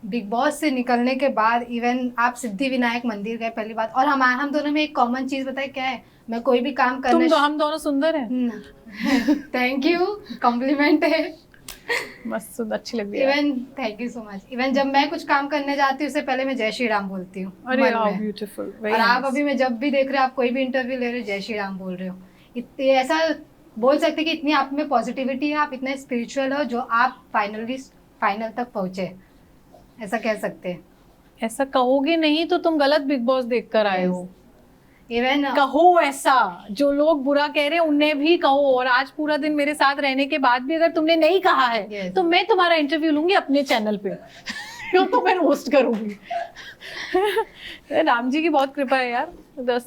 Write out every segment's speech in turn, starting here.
Big boss से निकलने के बाद इवन आप सिद्धि विनायक मंदिर गए पहली बात, और हम दोनों में एक कॉमन चीज बताए क्या है, मैं कोई भी काम करने हम दोनों सुंदर हैं। थैंक यू, कॉम्प्लीमेंट है। मस्त, अच्छी लग रही है। Even thank you so much. Even जब मैं कुछ काम करने जाती हूँ उससे पहले मैं जय श्री राम बोलती हूँ अरे मन में। ब्यूटीफुल। और आप अभी मैं जब भी देख रहे हो, आप कोई भी इंटरव्यू ले रहे हो, जय श्री राम बोल रहे हो। इतने ऐसा बोल सकते कि इतनी आप में पॉजिटिविटी है, आप इतने स्पिरिचुअल हो जो आप फाइनल तक पहुंचे, ऐसा कह सकते हैं। ऐसा कहोगे नहीं तो तुम गलत बिग बॉस देख कर आए हो। इवन कहो ऐसा, जो लोग बुरा कह रहे हैं उन्हें भी कहो। और आज पूरा दिन मेरे साथ रहने के बाद भी अगर तुमने नहीं कहा है तो मैं तुम्हारा इंटरव्यू लूंगी अपने चैनल पे। तो मैं रोस्ट करूंगी। राम जी की बहुत कृपा है यार।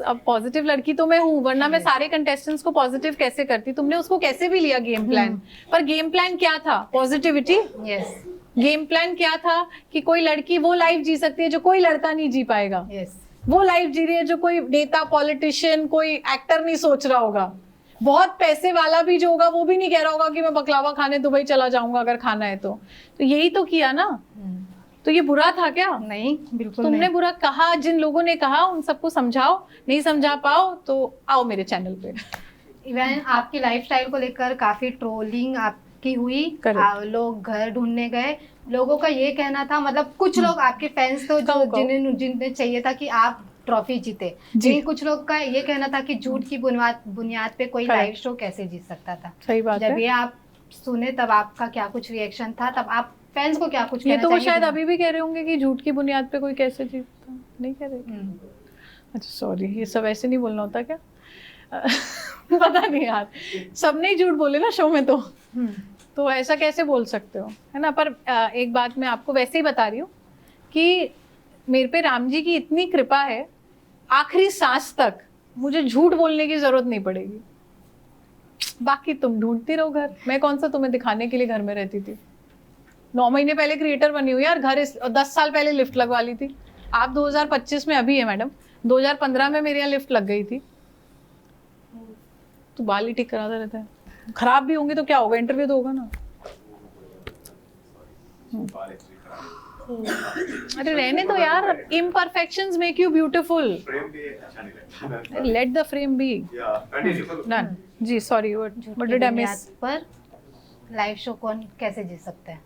अब पॉजिटिव लड़की तो मैं हूँ, वरना मैं सारे कंटेस्टेंट्स को पॉजिटिव कैसे करती। तुमने उसको कैसे भी लिया गेम प्लान, पर गेम प्लान क्या था? पॉजिटिविटी। यस। गेम प्लान क्या था कि कोई लड़की वो लाइफ जी सकती है जो कोई लड़का नहीं जी पाएगा। यस। वो लाइफ जी रही है जो कोई नेता, पॉलिटिशियन, कोई एक्टर नहीं सोच रहा होगा। बहुत पैसे वाला भी जो होगा वो भी नहीं कह रहा होगा कि मैं बकलावा खाने दुबई चला जाऊंगा अगर खाना है तो यही तो किया ना। तो ये बुरा था क्या? नहीं, बिल्कुल तुमने नहीं। बुरा कहा, जिन लोगों ने कहा उन सबको समझाओ। नहीं समझा पाओ तो आओ मेरे चैनल पे। इवन आपकी लाइफस्टाइल को लेकर काफी ट्रोलिंग आपकी हुई। लोग घर ढूंढने गए, लोगों का ये कहना था, मतलब कुछ लोग आपके फैंस तो जो जिन्हें चाहिए था कि आप ट्रॉफी जीते, लेकिन कुछ लोग का ये कहना था कि झूठ की बुनियाद पे कोई लाइव शो कैसे जीत सकता था। सही बात जब ये आप सुने तब आपका क्या कुछ रिएक्शन था, तब आप फैंस को क्या कुछ ये कहना तो वो चाहिए? शायद अभी भी कह रहे होंगे कि झूठ की बुनियाद पे कोई कैसे जीतता, नहीं कह रहे? अच्छा सॉरी, ये सब ऐसे नहीं बोलना होता क्या? पता नहीं यार, सबने ही झूठ बोले ना शो में तो ऐसा कैसे बोल सकते हो, है ना। पर एक बात मैं आपको वैसे ही बता रही हूँ कि मेरे पे राम जी की इतनी कृपा है, आखिरी सांस तक मुझे झूठ बोलने की जरूरत नहीं पड़ेगी। बाकी तुम ढूंढती रहो घर, मैं कौन सा तुम्हें दिखाने के लिए घर में रहती थी। 9 महीने पहले क्रिएटर बनी हुई यार, घर 10 साल पहले लिफ्ट लगवा ली थी। आप 2025 में अभी है मैडम, 2015 में मेरे यहाँ लिफ्ट लग गई थी। तो बाल ही ठीक कराता रहता है, खराब भी होंगे तो क्या होगा, इंटरव्यू तो होगा ना। अरे रहने दो यार, imperfections make you beautiful. Let the frame be done. जी sorry, what did I miss? पर लाइव शो कौन कैसे जीत सकता है?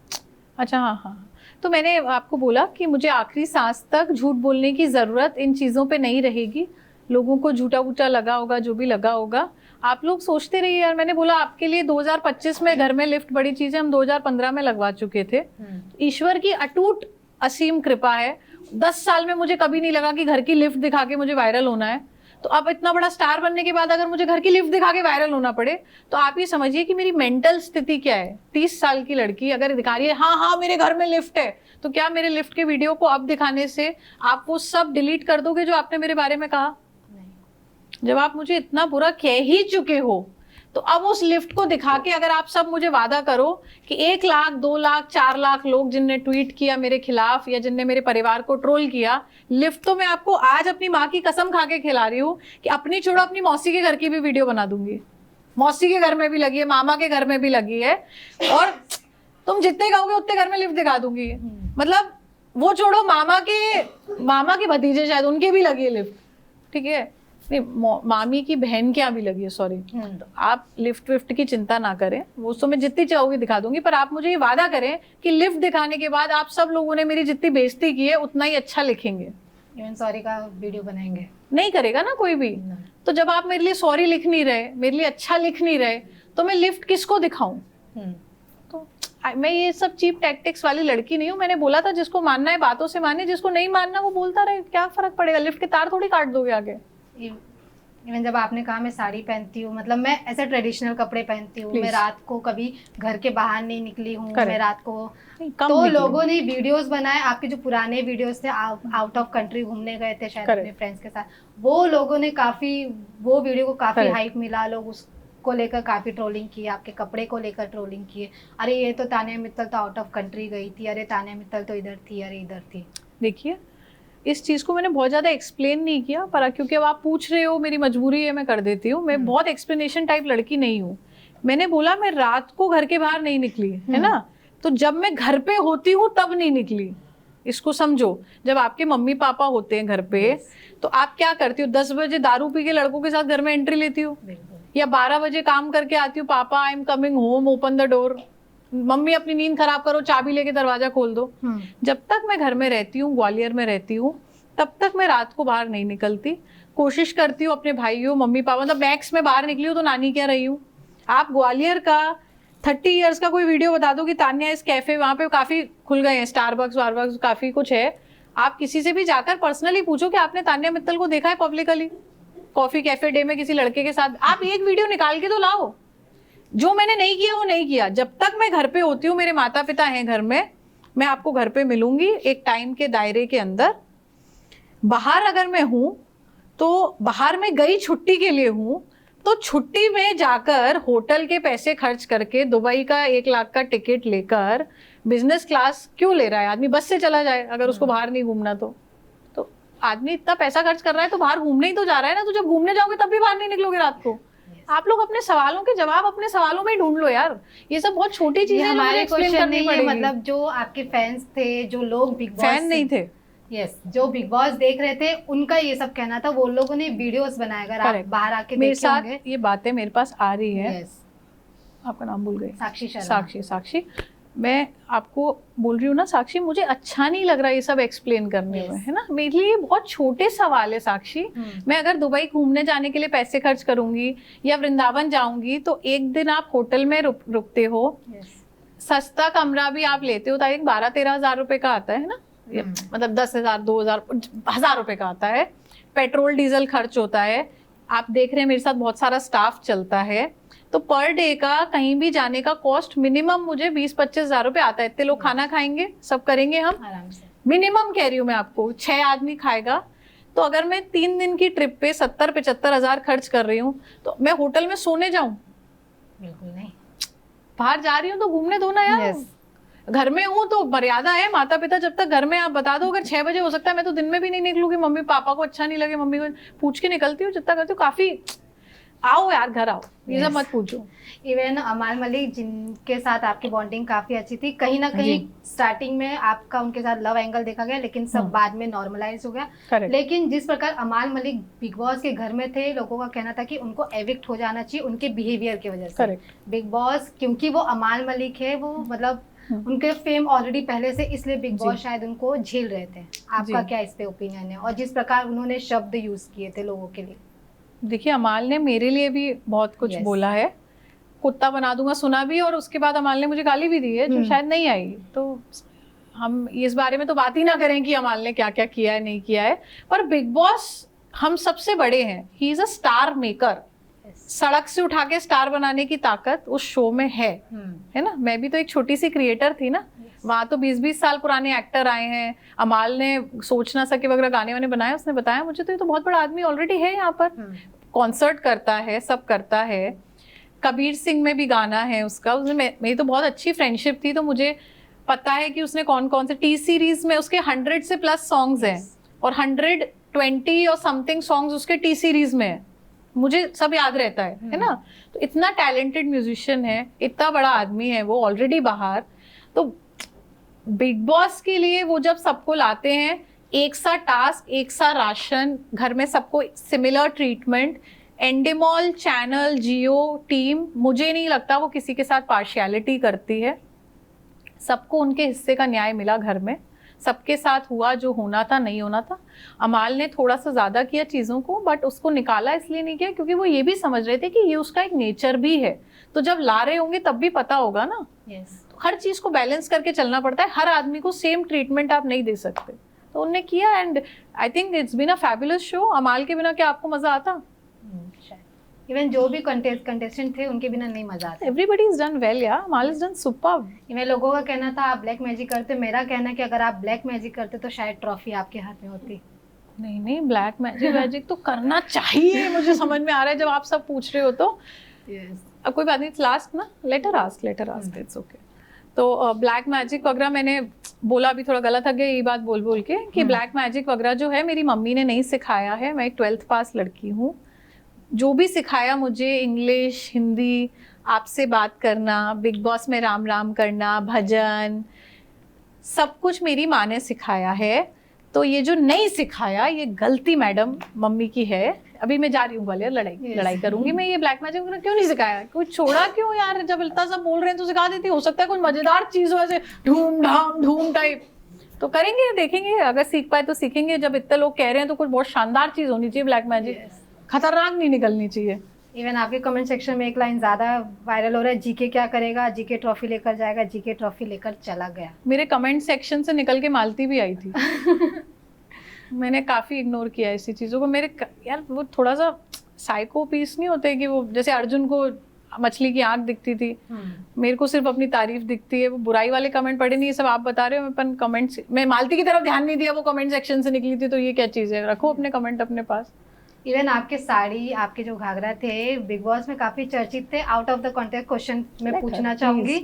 अच्छा हाँ, तो मैंने आपको बोला कि मुझे आखिरी सांस तक झूठ बोलने की जरूरत इन चीजों पे नहीं रहेगी। लोगों को झूठा वूठा लगा होगा, जो भी लगा होगा, आप लोग सोचते रहिए यार। मैंने बोला आपके लिए 2025 में घर में लिफ्ट बड़ी चीज है, हम 2015 में लगवा चुके थे। ईश्वर की अटूट असीम कृपा है। 10 साल में मुझे कभी नहीं लगा कि घर की लिफ्ट दिखा के मुझे वायरल होना है। तो अब इतना बड़ा स्टार बनने के बाद अगर मुझे घर की लिफ्ट दिखा के वायरल होना पड़े तो आप ये समझिए कि मेरी मेंटल स्थिति क्या है। 30 साल की लड़की अगर दिखा रही है हाँ मेरे घर में लिफ्ट है, तो क्या मेरे लिफ्ट के वीडियो को अब दिखाने से आप वो सब डिलीट कर दोगे जो आपने मेरे बारे में कहा? जब आप मुझे इतना बुरा कह ही चुके हो तो अब उस लिफ्ट को दिखा के अगर आप सब मुझे वादा करो कि 1 लाख, 2 लाख, 4 लाख लोग जिनने ट्वीट किया मेरे खिलाफ या जिनने मेरे परिवार को ट्रोल किया, लिफ्ट तो मैं आपको आज अपनी माँ की कसम खा के खिला रही हूँ कि अपनी छोड़ो, अपनी मौसी के घर की भी वीडियो बना दूंगी। मौसी के घर में भी लगी है, मामा के घर में भी लगी है, और तुम जितने कहोगे उतने घर में लिफ्ट दिखा दूंगी। मतलब वो छोड़ो, मामा के भतीजे शायद उनके भी लगी है लिफ्ट, ठीक है, नहीं मामी की बहन के यहाँ भी लगी है, सॉरी। तो आप लिफ्ट विफ्ट की चिंता ना करें, वो तो मैं जितनी चाहोगी दिखा दूंगी। पर आप मुझे ये वादा करें कि लिफ्ट दिखाने के बाद आप सब लोगों ने मेरी जितनी बेइज्जती की है उतना ही अच्छा लिखेंगे। इवन सॉरी का वीडियो बनाएंगे। नहीं करेगा ना कोई भी। तो जब आप मेरे लिए सॉरी लिख नहीं रहे, मेरे लिए अच्छा लिख नहीं रहे, तो मैं लिफ्ट किसको दिखाऊं? तो मैं ये सब चीप टैक्टिक्स वाली लड़की नहीं हूँ। मैंने बोला था जिसको मानना है बातों से माने, जिसको नहीं मानना वो बोलता रहे, क्या फर्क पड़ेगा? लिफ्ट के तार थोड़ी काट दोगे आगे। इवन जब आपने कहा मैं साड़ी पहनती हूँ, मतलब मैं ऐसे ट्रेडिशनल कपड़े पहनती हूँ, मैं रात को कभी घर के बाहर नहीं निकली हूँ, मैं रात को तो लोगों ने वीडियोस बनाए, आपके जो पुराने वीडियोस थे, आउट ऑफ कंट्री घूमने गए थे शायद अपने फ्रेंड्स के साथ, वो लोगों ने काफी, वो वीडियो को काफी हाइप मिला, लोग उसको लेकर काफी ट्रोलिंग की, आपके कपड़े को लेकर ट्रोलिंग किए। अरे ये तो तानिया मित्तल तो आउट ऑफ कंट्री गई थी, अरे तानिया मित्तल तो इधर थी, अरे इधर थी। देखिए इस चीज को मैंने बहुत ज्यादा एक्सप्लेन नहीं किया, पर क्योंकि अब आप पूछ रहे हो, मेरी मजबूरी है, मैं कर देती हूँ। मैं बहुत एक्सप्लेनेशन टाइप लड़की नहीं हूँ। मैंने बोला मैं रात को घर के बाहर नहीं निकली, है ना, तो जब मैं घर पे होती हूँ तब नहीं निकली। इसको समझो। जब आपके मम्मी पापा होते हैं घर पे तो आप क्या करती हो? 10 बजे दारू पी के लड़कों के साथ घर में एंट्री लेती हो, या 12 बजे काम करके आती हो, पापा I am coming home, open the door, mummy अपनी नींद खराब करो, चाबी लेके दरवाजा खोल दो। जब तक मैं घर में रहती हूँ, ग्वालियर में रहती हूँ, तब तक मैं रात को बाहर नहीं निकलती। कोशिश करती हूँ अपने भाइयों, मम्मी पापा, मतलब मैक्स में बाहर निकली हूँ तो नानी क्या रही हूँ। आप ग्वालियर का 30 इयर्स का कोई वीडियो बता दो कि तान्या इस कैफे, वहां पे काफी खुल गए हैं, स्टारबक्स वारबक्स काफी कुछ है, आप किसी से भी जाकर पर्सनली पूछो कि आपने तान्या मित्तल को देखा है पब्लिकली कॉफी कैफे डे में किसी लड़के के साथ, आप एक वीडियो निकाल के तो लाओ। जो मैंने नहीं किया वो नहीं किया। जब तक मैं घर पे होती हूँ, मेरे माता पिता हैं घर में, मैं आपको घर पे मिलूंगी एक टाइम के दायरे के अंदर। बाहर अगर मैं हूं तो बाहर में गई छुट्टी के लिए हूं, तो छुट्टी में जाकर होटल के पैसे खर्च करके दुबई का 1 लाख का टिकट लेकर बिजनेस क्लास क्यों ले रहा है आदमी? बस से चला जाए अगर उसको बाहर नहीं घूमना तो आदमी इतना पैसा खर्च कर रहा है तो बाहर घूमने ही तो जा रहा है ना। तो जब घूमने जाओगे तब भी बाहर नहीं निकलोगे रात को। आप लोग अपने सवालों के जवाब अपने सवालों में ही ढूंढ लो यार। ये सब बहुत छोटी चीजें हमारे क्वेश्चन नहीं है, मतलब जो आपके फैंस थे, जो लोग बिग बॉस फैन नहीं थे, यस, जो बिग बॉस देख रहे थे, उनका ये सब कहना था। वो लोगों ने वीडियोस बनाए, अगर आप बाहर आके मेरे देखे होंगे। साथ ये बातें मेरे पास आ रही है। yes. आपका नाम भूल गई। साक्षी शर्मा। साक्षी मैं आपको बोल रही हूँ ना साक्षी, मुझे अच्छा नहीं लग रहा ये सब एक्सप्लेन करने में, है ना। मेरे लिए बहुत छोटे सवाल है साक्षी। मैं अगर दुबई घूमने जाने के लिए पैसे खर्च करूंगी या वृंदावन जाऊंगी तो एक दिन आप होटल में रुकते हो, सस्ता कमरा भी आप लेते हो तो आई थिंक 12-13 हज़ार रुपए का आता है ना, मतलब 10,000 2,000 1,000 रुपए का आता है। पेट्रोल डीजल खर्च होता है, आप देख रहे हैं मेरे साथ बहुत सारा स्टाफ चलता है, तो पर डे का कहीं भी जाने का कॉस्ट मिनिमम मुझे 20-25 हज़ार रुपए आता है। इतने लोग खाना खाएंगे, सब करेंगे हम आराम से। मिनिमम कह रही हूँ मैं आपको, 6 आदमी खाएगा। तो अगर मैं 3 दिन की ट्रिप पे 70-75 हज़ार खर्च कर रही हूँ तो मैं होटल में सोने जाऊं? बिल्कुल नहीं। बाहर जा रही हूँ तो घूमने दो ना यार। yes. घर में हूँ तो मर्यादा है। माता पिता जब तक घर में, आप बता दो अगर 6 बजे हो सकता है, मैं तो दिन में भी नहीं निकलूंगी। मम्मी पापा को अच्छा नहीं लगे, मम्मी को पूछ के निकलती हूँ जितना करती हूँ। काफी आओ यार घर आओ, ये सब मत पूछो। इवन अमाल मलिक जिनके साथ आपकी बॉन्डिंग काफी अच्छी थी, कहीं ना कहीं स्टार्टिंग में आपका उनके साथ लव एंगल देखा गया, लेकिन सब बाद में नॉर्मलाइज हो गया। लेकिन जिस प्रकार अमाल मलिक बिग बॉस के घर में थे, लोगों का कहना था कि उनको एविक्ट हो जाना चाहिए उनके बिहेवियर की वजह से। बिग बॉस क्योंकि वो अमाल मलिक है, वो मतलब उनके फेम ऑलरेडी पहले से, इसलिए बिग बॉस शायद उनको झेल रहे थे। आपका क्या इस पे ओपिनियन है? और जिस प्रकार उन्होंने शब्द यूज किए थे लोगों के लिए। देखिए अमाल ने मेरे लिए भी बहुत कुछ बोला है, कुत्ता बना दूंगा सुना भी, और उसके बाद अमाल ने मुझे गाली भी दी है जो शायद नहीं आई। तो हम इस बारे में तो बात ही ना करें कि अमाल ने क्या क्या किया है नहीं किया है। पर बिग बॉस हम सबसे बड़े हैं, he is a star maker. सड़क से उठा के स्टार बनाने की ताकत उस शो में है ना। मैं भी तो एक छोटी सी क्रिएटर थी ना, वहां तो 20-20 साल पुराने एक्टर आए हैं। अमाल ने सोच ना सके वगैरह गाने वाने बनाए, उसने बताया मुझे, तो ये तो बहुत बड़ा आदमी ऑलरेडी है यहाँ पर। कॉन्सर्ट करता है, सब करता है। कबीर सिंह में भी गाना है उसका, उसने मेरी तो बहुत अच्छी फ्रेंडशिप थी, तो मुझे पता है कि उसने कौन कौन से टी सीरीज में, उसके 100 से प्लस सॉन्ग्स हैं और 120 और समथिंग सॉन्ग्स उसके टी सीरीज में है। मुझे सब याद रहता है ना। तो इतना टैलेंटेड म्यूजिशियन है, इतना बड़ा आदमी है वो ऑलरेडी बाहर। तो बिग बॉस के लिए वो जब सबको लाते हैं, एक सा टास्क, एक सा राशन, घर में सबको सिमिलर ट्रीटमेंट, एंडेमॉल चैनल जियो टीम, मुझे नहीं लगता वो किसी के साथ पार्शियलिटी करती है। सबको उनके हिस्से का न्याय मिला घर में, सबके साथ हुआ जो होना था, नहीं होना था। अमाल ने थोड़ा सा ज्यादा किया चीजों को, बट उसको निकाला इसलिए नहीं किया क्योंकि वो ये भी समझ रहे थे कि ये उसका एक नेचर भी है। तो जब ला रहे होंगे तब भी पता होगा ना। तो हर चीज को बैलेंस करके चलना पड़ता है, हर आदमी को सेम ट्रीटमेंट आप नहीं दे सकते। तो उन्होंने किया and I think it's been a fabulous show. Amaal के बिना क्या आपको मजा आता? इवन जो भी कंटेस्टेंट थे उनके बिना नहीं मजा आता। एवरीबॉडी इज डन वेल यार, अमाल इज डन सुपर्ब। इवन लोगों का कहना था आप ब्लैक मैजिक करते, मेरा कहना है कि अगर आप ब्लैक मैजिक करते तो शायद ट्रॉफी आपके हाथ में होती। नहीं ब्लैक मैजिक तो करना चाहिए, मुझे समझ में आ रहा है जब आप सब पूछ रहे हो तो। अब कोई बात नहीं, लास्ट ना, लेटर आस्क इट्स ओके। तो ब्लैक मैजिक वगैरह मैंने बोला, अभी थोड़ा गलत है ये बात बोल के कि ब्लैक मैजिक वगैरह जो है मेरी मम्मी ने नहीं सिखाया है। मैं एक 12th पास लड़की हूँ। जो भी सिखाया मुझे, इंग्लिश, हिंदी, आपसे बात करना, बिग बॉस में राम राम करना, भजन, सब कुछ मेरी माँ ने सिखाया है, तो ये जो नहीं सिखाया ये गलती मैडम मम्मी की है। अभी मैं जा रही हूँ ग्वालियर, लड़ाई करूंगी मैं। ये ब्लैक मैजिक क्यों नहीं सिखाया, कुछ छोड़ा क्यों यार, जब इतना सब बोल रहे हैं तो सिखा देती। हो सकता है कुछ मजेदार चीज हो, ऐसे धूम टाइप, तो करेंगे, देखेंगे, अगर सीख पाए तो सीखेंगे। जब इतने लोग कह रहे हैं तो कुछ बहुत शानदार चीज होनी चाहिए ब्लैक मैजिक, खतरनाक नहीं निकलनी चाहिए। इवन आपके कमेंट सेक्शन में एक लाइन ज्यादा वायरल हो रहा है, जीके क्या करेगा, जीके ट्रॉफी लेकर जाएगा, जीके ट्रॉफी लेकर चला गया। मेरे कमेंट सेक्शन से निकल के मालती भी आई थी। मैंने काफी इग्नोर किया ऐसी चीजों को। यार वो थोड़ा सा साइको पीस नहीं होते कि वो जैसे अर्जुन को मछली की आंख दिखती थी, मेरे को सिर्फ अपनी तारीफ दिखती है। वो बुराई वाले कमेंट पढ़े नहीं, ये सब आप बता रहे हो। अपन कमेंट्स, मैं मालती की तरफ ध्यान नहीं दिया, वो कमेंट सेक्शन से निकली थी, तो ये क्या चीज है। रखो अपने कमेंट अपने पास। इवन आपके साड़ी, आपके जो घाघरा थे बिग बॉस में काफी चर्चित थे। Out of the context question मैं पूछना चाहूंगी,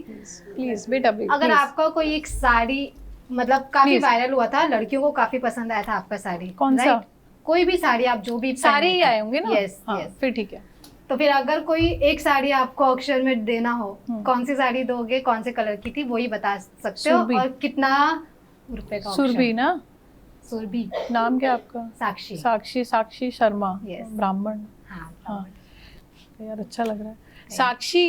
प्लीज बेटा, अगर आपका कोई एक साड़ी मतलब काफी वायरल हुआ था, लड़कियों को काफी पसंद आया था आपका साड़ी, कौन सा? कोई भी साड़ी, आप जो भी सारे ही आए होंगे ना। यस यस, फिर ठीक है। तो फिर अगर कोई एक साड़ी आपको ऑक्शन में देना हो, कौन सी साड़ी दोगे, कौन से कलर की थी, वही बता सकते हो, और कितना रुपए का? सुरभि ना? सुरभि। नाम क्या आपका? साक्षी। साक्षी शर्मा, ब्राह्मण। हाँ यार अच्छा लग रहा है। साक्षी,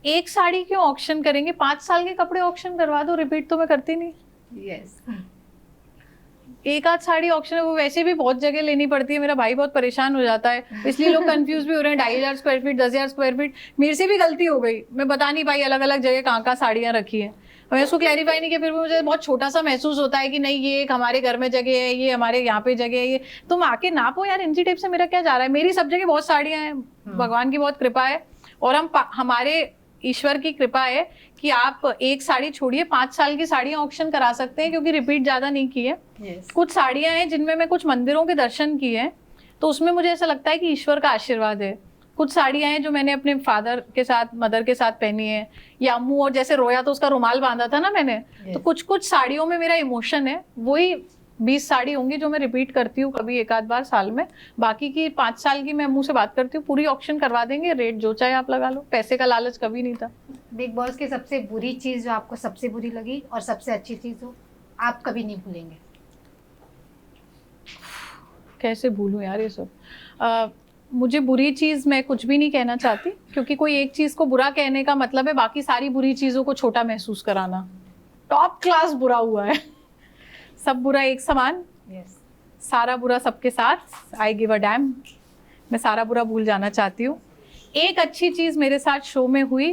एक साड़ी क्यों ऑक्शन करेंगे? 5 साल के कपड़े ऑक्शन करवा दो, रिपीट तो मैं करती नहीं। यस, एक आध साड़ी ऑक्शन है, वो वैसे भी बहुत जगह लेनी पड़ती है। मेरा भाई बहुत परेशान हो जाता है, इसलिए लोग कंफ्यूज भी हो रहे हैं। 2500 स्क्वायर फीट, 10,000 स्क्वायर फीट। मेरे से भी गलती हो गई, मैं बता नहीं पाई अलग अलग जगह कहाँ साड़ियाँ रखी है। मैं उसको क्लैरिफाई नहीं किया, फिर मुझे बहुत छोटा सा महसूस होता है कि नहीं ये एक हमारे घर में जगह है, ये हमारे यहाँ पे जगह है, ये तुम आके नापो यार। इंची टेप से मेरा क्या जा रहा है? मेरी सब जगह बहुत साड़ियाँ हैं, भगवान की बहुत कृपा है, और हमारे ईश्वर की कृपा है कि आप एक साड़ी छोड़िए 5 साल की साड़ियाँ ऑक्शन करा सकते हैं, क्योंकि रिपीट ज्यादा नहीं की है। कुछ साड़ियाँ हैं जिनमें मैं कुछ मंदिरों के दर्शन किए हैं, तो उसमें मुझे ऐसा लगता है कि ईश्वर का आशीर्वाद है। कुछ साड़ियाँ हैं जो मैंने अपने फादर के साथ, मदर के साथ पहनी है, या अम्मू और जैसे रोया तो उसका रुमाल बांधा था ना मैंने, तो कुछ साड़ियों में मेरा इमोशन है। वही 20 साड़ी होंगी जो मैं रिपीट करती हूँ कभी एक आध बार साल में। बाकी की 5 साल की मैं अम्मू से बात करती हूँ, पूरी ऑक्शन करवा देंगे, रेट जो चाहे आप लगा लो। पैसे का लालच कभी नहीं था। बिग बॉस की सबसे बुरी चीज जो आपको सबसे बुरी लगी, और सबसे अच्छी चीज हो आप कभी नहीं भूलेंगे? कैसे भूलूं यार ये सब। मुझे बुरी चीज मैं कुछ भी नहीं कहना चाहती, क्योंकि कोई एक चीज को बुरा कहने का मतलब है बाकी सारी बुरी चीजों को छोटा महसूस कराना। टॉप क्लास बुरा हुआ है। सब बुरा एक समान, सारा बुरा सबके साथ। I give a dam. मैं सारा बुरा भूल जाना चाहती हूँ। एक अच्छी चीज मेरे साथ शो में हुई,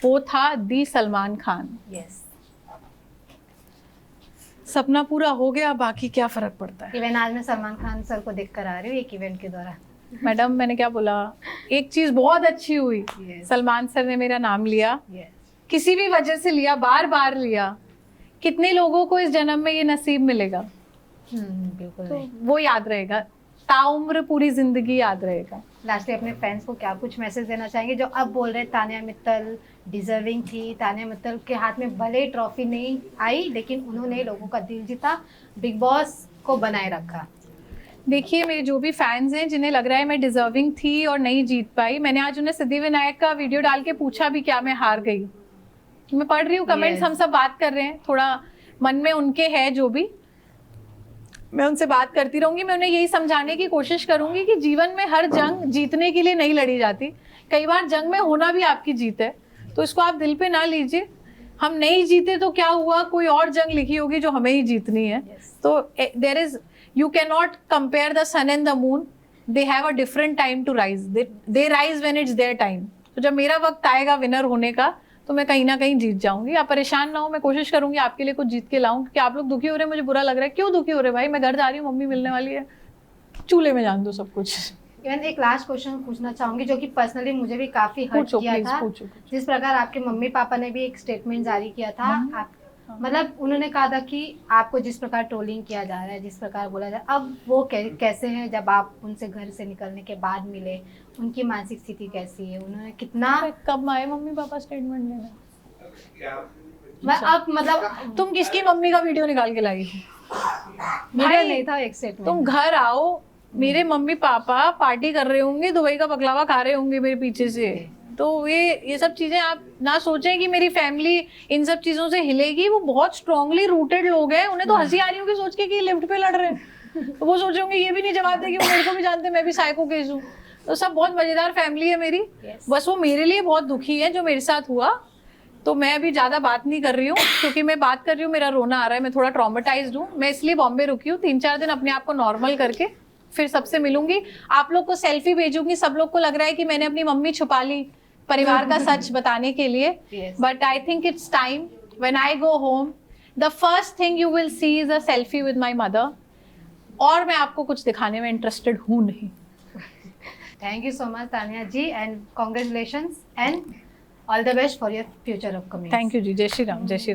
वो था दी सलमान खान। सपना पूरा हो गया, बाकी क्या फर्क पड़ता है। इवन आज मैं सलमान खान सर को देख कर आ रही हूँ एक इवेंट के दौरान। मैडम मैंने क्या बोला, एक चीज बहुत अच्छी हुई, सलमान सर ने मेरा नाम लिया, किसी भी वजह से लिया, बार बार लिया। कितने लोगों को इस जन्म में ये नसीब मिलेगा? बिल्कुल तो वो याद रहेगा, ताउम्र पूरी जिंदगी याद रहेगा। लास्टली अपने फैंस को क्या कुछ मैसेज देना चाहेंगे जो अब बोल रहे तानिया मित्तल डिजर्विंग थी, तानिया मित्तल के हाथ में भले ट्रॉफी नहीं आई लेकिन उन्होंने लोगों का दिल जीता, बिग बॉस को बनाए रखा? देखिए, मेरे जो भी फैंस हैं जिन्हें लग रहा है मैं डिजर्विंग थी और नहीं जीत पाई, मैंने आज उन्हें सिद्धिविनायक का वीडियो डाल के पूछा भी क्या मैं हार गई। मैं पढ़ रही हूँ कमेंट्स, हम सब बात कर रहे हैं, थोड़ा मन में उनके है जो भी, मैं उनसे बात करती रहूंगी। मैं उन्हें यही समझाने की कोशिश करूंगी कि जीवन में हर जंग जीतने के लिए नहीं लड़ी जाती, कई बार जंग में होना भी आपकी जीत है, तो इसको आप दिल पे ना लीजिए। हम नहीं जीते तो क्या हुआ, कोई और जंग लिखी होगी जो हमें ही जीतनी है। तो there is, you cannot compare the sun and the moon, they have a different time to rise, they rise when it's their time। तो जब मेरा वक्त आएगा विनर होने का तो मैं कहीं ना कहीं जीत जाऊंगी। आप परेशान ना हो, मैं कोशिश करूंगी आपके लिए कुछ जीत के लाऊं, क्योंकि आप लोग दुखी हो रहे हैं, मुझे बुरा लग रहा है। क्यों दुखी हो रहे भाई? मैं घर जा रही हूँ, मम्मी मिलने वाली है, चूल्हे में जान दो सब कुछ। इवन एक लास्ट क्वेश्चन पूछना चाहूंगी जो कि पर्सनली मुझे भी काफी हर्ट किया था। जिस प्रकार आपके मम्मी पापा ने भी एक स्टेटमेंट जारी किया था, मतलब उन्होंने कहा था कि आपको जिस प्रकार ट्रोलिंग किया जा रहा है, जिस प्रकार बोला जा रहा है, अब वो कैसे हैं जब आप उनसे घर से निकलने के बाद मिले, उनकी मानसिक स्थिति कैसी है, उन्होंने कितना, कब आए मम्मी पापा स्टेटमेंट देने? अब मतलब तुम किसकी मम्मी का वीडियो निकाल के लाई? मेरा नहीं था एक स्टेटमेंट। तुम घर आओ, मेरे मम्मी पापा पार्टी कर रहे होंगे, दुबई का बकलावा खा रहे होंगे मेरे पीछे से, तो ये सब चीजें आप ना सोचें कि मेरी फैमिली इन सब चीजों से हिलेगी। वो बहुत स्ट्रांगली रूटेड लोग हैं, उन्हें तो हंसी आ रही होगी सोच के कि लिफ्ट पे लड़ रहे हैं, तो वो सोच होंगे ये भी नहीं जवाब देगी, वो मेरे को भी जानते हैं मैं भी साइको केस हूँ। तो सब बहुत मजेदार फैमिली है मेरी। बस वो मेरे लिए बहुत दुखी है जो मेरे साथ हुआ। तो मैं अभी ज्यादा बात नहीं कर रही हूँ, क्योंकि मैं बात कर रही हूँ मेरा रोना आ रहा है, मैं थोड़ा ट्रॉमेटाइज्ड हूँ। मैं इसलिए बॉम्बे रुकी हूँ 3-4 दिन अपने आप को नॉर्मल करके, फिर सबसे मिलूंगी। आप लोग को सेल्फी भेजूंगी। सब लोग को लग रहा है कि मैंने अपनी मम्मी छुपा ली परिवार का सच बताने के लिए, but I think it's time when I go home the first thing you will see is a selfie with my mother. और मैं आपको कुछ दिखाने में इंटरेस्टेड हूँ नहीं। Thank you so much Tania ji, and congratulations and all the best for your future upcoming. Thank you ji. जय श्री राम। जय श्री राम।